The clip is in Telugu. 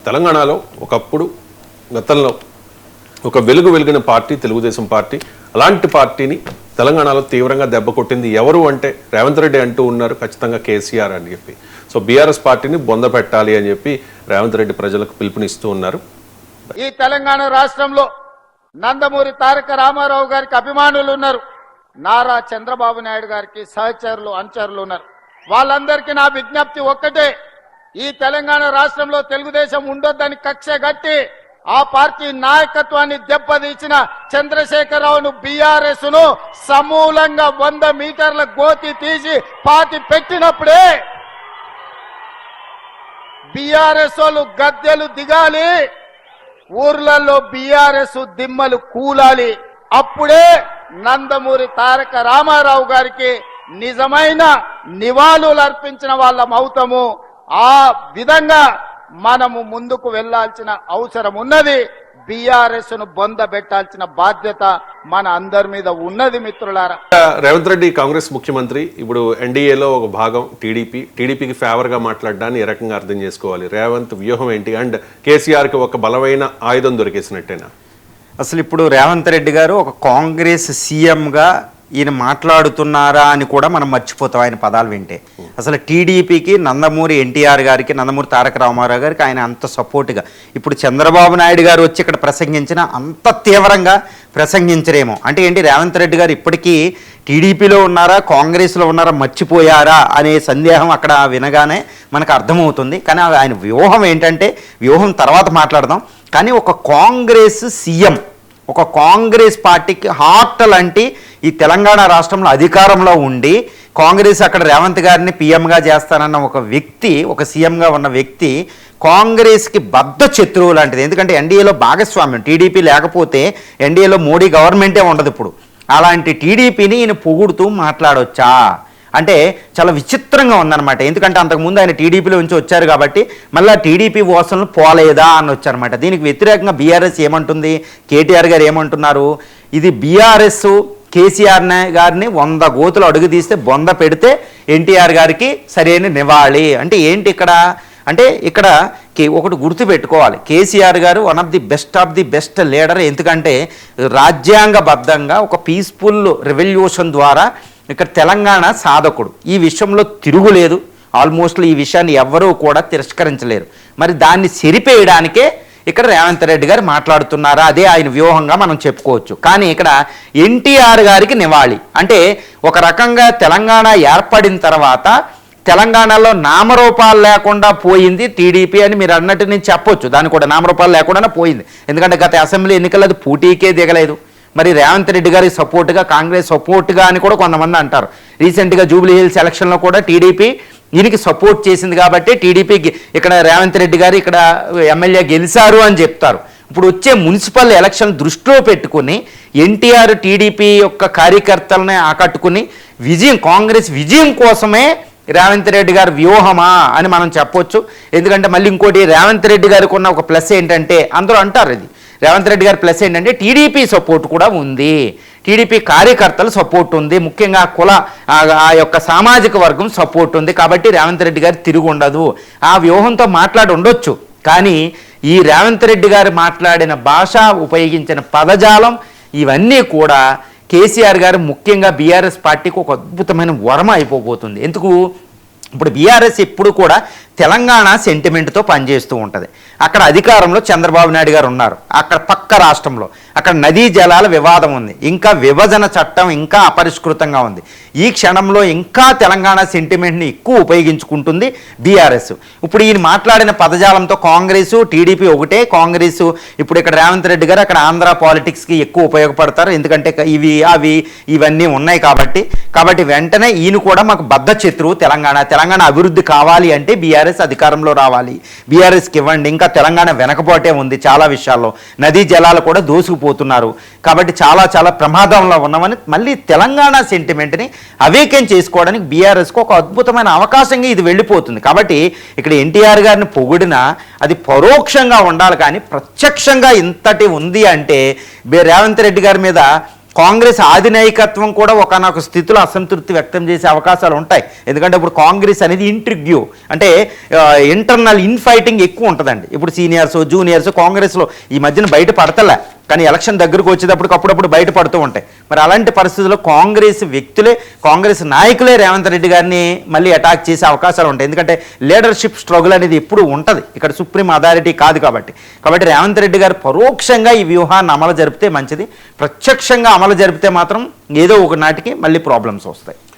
తెలంగాణలో ఒకప్పుడు గతంలో ఒక వెలిగిన పార్టీ తెలుగుదేశం పార్టీ. అలాంటి పార్టీని తెలంగాణలో తీవ్రంగా దెబ్బ కొట్టింది ఎవరు అంటే రేవంత్ రెడ్డి అంటూ ఉన్నారు, ఖచ్చితంగా కేసీఆర్ అని చెప్పి. సో బీఆర్ఎస్ పార్టీని బొంద పెట్టాలి అని చెప్పి రేవంత్ రెడ్డి ప్రజలకు పిలుపునిస్తూ ఉన్నారు. ఈ తెలంగాణ రాష్ట్రంలో నందమూరి తారక రామారావు గారికి అభిమానులు ఉన్నారు, నారా చంద్రబాబు నాయుడు గారికి సహచరులు అనుచరులు ఉన్నారు. వాళ్ళందరికీ నా విజ్ఞప్తి ఒక్కటే, ఈ తెలంగాణ రాష్ట్రంలో తెలుగుదేశం ఉండొద్దని కక్ష గట్టి ఆ పార్టీ నాయకత్వాన్ని దెబ్బతీసిన చంద్రశేఖరరావును బీఆర్ఎస్ ను సమూలంగా 100 మీటర్ల గోతి తీసి పాతి పెట్టినప్పుడే బీఆర్ఎస్ వాళ్ళు గద్దెలు దిగాలి, ఊర్లలో బీఆర్ఎస్ దిమ్మలు కూలాలి. అప్పుడే నందమూరి తారక రామారావు గారికి నిజమైన నివాళులు అర్పించిన వాళ్ళం అవుతాము. ఆ విధంగా మనము ముందుకు వెళ్లాల్సిన అవసరం ఉన్నది. బీఆర్ఎస్ ను బొంద పెట్టాల్సిన బాధ్యత మన అందరి మీద ఉన్నది. మిత్రులారా, రేవంత్ రెడ్డి కాంగ్రెస్ ముఖ్యమంత్రి, ఇప్పుడు ఎన్డీఏలో ఒక భాగం టీడీపీకి ఫేవర్ గా మాట్లాడడాన్ని ఏ రకంగా అర్థం చేసుకోవాలి? రేవంత్ వ్యూహం ఏంటి? అండ్ కేసీఆర్ కి ఒక బలమైన ఆయుధం దొరికేసినట్టేనా? అసలు ఇప్పుడు రేవంత్ రెడ్డి గారు ఒక కాంగ్రెస్ సీఎంగా ఈయన మాట్లాడుతున్నారా అని కూడా మనం మర్చిపోతాం ఆయన పదాలు వింటే. అసలు టీడీపీకి నందమూరి ఎన్టీఆర్ గారికి, నందమూరి తారక రామారావు గారికి ఆయన అంత సపోర్ట్గా, ఇప్పుడు చంద్రబాబు నాయుడు గారు వచ్చి ఇక్కడ ప్రసంగించిన అంత తీవ్రంగా ప్రసంగించరేమో. అంటే ఏంటి, రేవంత్ రెడ్డి గారు ఇప్పటికీ టీడీపీలో ఉన్నారా కాంగ్రెస్లో ఉన్నారా మర్చిపోయారా అనే సందేహం అక్కడ వినగానే మనకు అర్థమవుతుంది. కానీ ఆయన వ్యూహం ఏంటంటే, వ్యూహం తర్వాత మాట్లాడదాం. కానీ ఒక కాంగ్రెస్ సీఎం, ఒక కాంగ్రెస్ పార్టీకి హార్ట్ లాంటి ఈ తెలంగాణ రాష్ట్రంలో అధికారంలో ఉండి కాంగ్రెస్ అక్కడ రేవంత్ గారిని పీఎంగా చేస్తానన్న ఒక వ్యక్తి, ఒక సీఎంగా ఉన్న వ్యక్తి కాంగ్రెస్కి బద్ధ శత్రువు లాంటిది. ఎందుకంటే ఎన్డీఏలో భాగస్వామ్యం, టీడీపీ లేకపోతే ఎన్డీఏలో మోడీ గవర్నమెంటే ఉండదు ఇప్పుడు. అలాంటి టీడీపీని ఈయన పొగుడుతూ మాట్లాడొచ్చా అంటే చాలా విచిత్రంగా ఉందన్నమాట. ఎందుకంటే అంతకుముందు ఆయన టీడీపీలో నుంచి వచ్చారు కాబట్టి మళ్ళీ టీడీపీ ఓసలను పోలేదా అని వచ్చారన్నమాట. దీనికి వ్యతిరేకంగా బీఆర్ఎస్ ఏమంటుంది, కేటీఆర్ గారు ఏమంటున్నారు, ఇది బీఆర్ఎస్ కేసీఆర్ గారిని 100 గోతులు అడుగు తీస్తే బొంద పెడితే ఎన్టీఆర్ గారికి సరైన నివాళి. అంటే ఏంటి ఇక్కడ అంటే, ఇక్కడ ఒకటి గుర్తుపెట్టుకోవాలి, కేసీఆర్ గారు one of the best leader. ఎందుకంటే రాజ్యాంగబద్ధంగా ఒక పీస్ఫుల్ రెవల్యూషన్ ద్వారా ఇక్కడ తెలంగాణ సాధకుడు. ఈ విషయంలో తిరుగులేదు. ఆల్మోస్ట్ ఈ విషయాన్ని ఎవ్వరూ కూడా తిరస్కరించలేరు. మరి దాన్ని సరిపేయడానికే ఇక్కడ రేవంత్ రెడ్డి గారు మాట్లాడుతున్నారా, అదే ఆయన వ్యూహంగా మనం చెప్పుకోవచ్చు. కానీ ఇక్కడ ఎన్టీఆర్ గారికి నివాళి అంటే ఒక రకంగా తెలంగాణ ఏర్పడిన తర్వాత తెలంగాణలో నామరూపాలు లేకుండా పోయింది టీడీపీ అని మీరు అన్నట్టు నేను చెప్పొచ్చు. దాన్ని కూడా నామరూపాలు లేకుండా పోయింది. ఎందుకంటే గత అసెంబ్లీ ఎన్నికల్లో అది పోటీకే దిగలేదు. మరి రేవంత్ రెడ్డి గారికి సపోర్ట్గా, కాంగ్రెస్ సపోర్ట్గా అని కూడా కొంతమంది అంటారు. రీసెంట్గా జూబ్లీ హిల్స్ ఎలక్షన్లో కూడా టీడీపీ ఈయనకి సపోర్ట్ చేసింది కాబట్టి టీడీపీకి ఇక్కడ రేవంత్ రెడ్డి గారు ఇక్కడ ఎమ్మెల్యే గెలిచారు అని చెప్తారు. ఇప్పుడు వచ్చే మున్సిపల్ ఎలక్షన్ దృష్టిలో పెట్టుకుని ఎన్టీఆర్ టీడీపీ యొక్క కార్యకర్తలని ఆకట్టుకుని కాంగ్రెస్ విజయం కోసమే రేవంత్ రెడ్డి గారి వ్యూహమా అని మనం చెప్పొచ్చు. ఎందుకంటే మళ్ళీ ఇంకోటి, రేవంత్ రెడ్డి గారికి ఉన్న ఒక ప్లస్ ఏంటంటే, అందరూ అంటారు ఇది రేవంత్ రెడ్డి గారి ప్లస్ ఏంటంటే టీడీపీ సపోర్ట్ కూడా ఉంది, టీడీపీ కార్యకర్తలు సపోర్ట్ ఉంది, ముఖ్యంగా ఆ యొక్క సామాజిక వర్గం సపోర్ట్ ఉంది. కాబట్టి రేవంత్ రెడ్డి గారు తిరిగి ఉండదు. ఆ వ్యూహంతో మాట్లాడి ఉండొచ్చు. కానీ ఈ రేవంత్ రెడ్డి గారు మాట్లాడిన భాష, ఉపయోగించిన పదజాలం ఇవన్నీ కూడా కేసీఆర్ గారు ముఖ్యంగా బీఆర్ఎస్ పార్టీకి ఒక అద్భుతమైన వరం అయిపోబోతుంది. ఎందుకు, ఇప్పుడు బీఆర్ఎస్ ఎప్పుడు కూడా తెలంగాణ సెంటిమెంట్తో పనిచేస్తూ ఉంటుంది. అక్కడ అధికారంలో చంద్రబాబు నాయుడు గారు ఉన్నారు. అక్కడ పక్క రాష్ట్రంలో అక్కడ నదీ జలాల వివాదం ఉంది, ఇంకా విభజన చట్టం ఇంకా అపరిష్కృతంగా ఉంది. ఈ క్షణంలో ఇంకా తెలంగాణ సెంటిమెంట్ని ఎక్కువ ఉపయోగించుకుంటుంది బీఆర్ఎస్. ఇప్పుడు ఈయన మాట్లాడిన పదజాలంతో కాంగ్రెస్ టీడీపీ ఒకటే. కాంగ్రెస్ ఇప్పుడు ఇక్కడ రేవంత్ రెడ్డి గారు అక్కడ ఆంధ్ర పాలిటిక్స్కి ఎక్కువ ఉపయోగపడతారు. ఎందుకంటే ఇవన్నీ ఉన్నాయి కాబట్టి వెంటనే ఈయన కూడా మాకు బద్ధ శత్రువు తెలంగాణ అభివృద్ధి కావాలి అంటే బీఆర్ఎస్ అధికారంలో రావాలి, బీఆర్ఎస్కి ఇవ్వండి. ఇంకా తెలంగాణ వెనకబోటే ఉంది చాలా విషయాల్లో, నదీ జలాలు కూడా దోసుకుపోతున్నారు. కాబట్టి చాలా ప్రమాదంలో ఉన్నామని మళ్ళీ తెలంగాణ సెంటిమెంట్ని అవేకం చేసుకోవడానికి బీఆర్ఎస్కు ఒక అద్భుతమైన అవకాశంగా ఇది వెళ్ళిపోతుంది. కాబట్టి ఇక్కడ ఎన్టీఆర్ గారిని పొగిడినా అది పరోక్షంగా ఉండాలి, కానీ ప్రత్యక్షంగా ఇంతటి ఉంది అంటే రేవంత్ రెడ్డి గారి మీద కాంగ్రెస్ అధినాయకత్వం కూడా ఒకనొక స్థితిలో అసంతృప్తి వ్యక్తం చేసే అవకాశాలు ఉంటాయి. ఎందుకంటే ఇప్పుడు కాంగ్రెస్ అనేది ఇంట్రిగ్యూ అంటే ఇంటర్నల్ ఇన్ఫైటింగ్ ఎక్కువ ఉంటుందండి. ఇప్పుడు సీనియర్స్ జూనియర్స్ కాంగ్రెస్లో ఈ మధ్యన బయట పడతలే, కానీ ఎలక్షన్ దగ్గరకు వచ్చేటప్పుడు అప్పుడప్పుడు బయట పడుతూ ఉంటాయి. మరి అలాంటి పరిస్థితుల్లో కాంగ్రెస్ వ్యక్తులే, కాంగ్రెస్ నాయకులే రేవంత్ రెడ్డి గారిని మళ్ళీ అటాక్ చేసే అవకాశాలు ఉంటాయి. ఎందుకంటే లీడర్షిప్ స్ట్రగుల్ అనేది ఎప్పుడు ఉంటుంది, ఇక్కడ సుప్రీం అథారిటీ కాదు కాబట్టి. రేవంత్ రెడ్డి గారు పరోక్షంగా ఈ వ్యూహాన్ని అమలు జరిపితే మంచిది, ప్రత్యక్షంగా అమలు జరిపితే మాత్రం ఏదో ఒక నాటికి మళ్ళీ ప్రాబ్లమ్స్ వస్తాయి.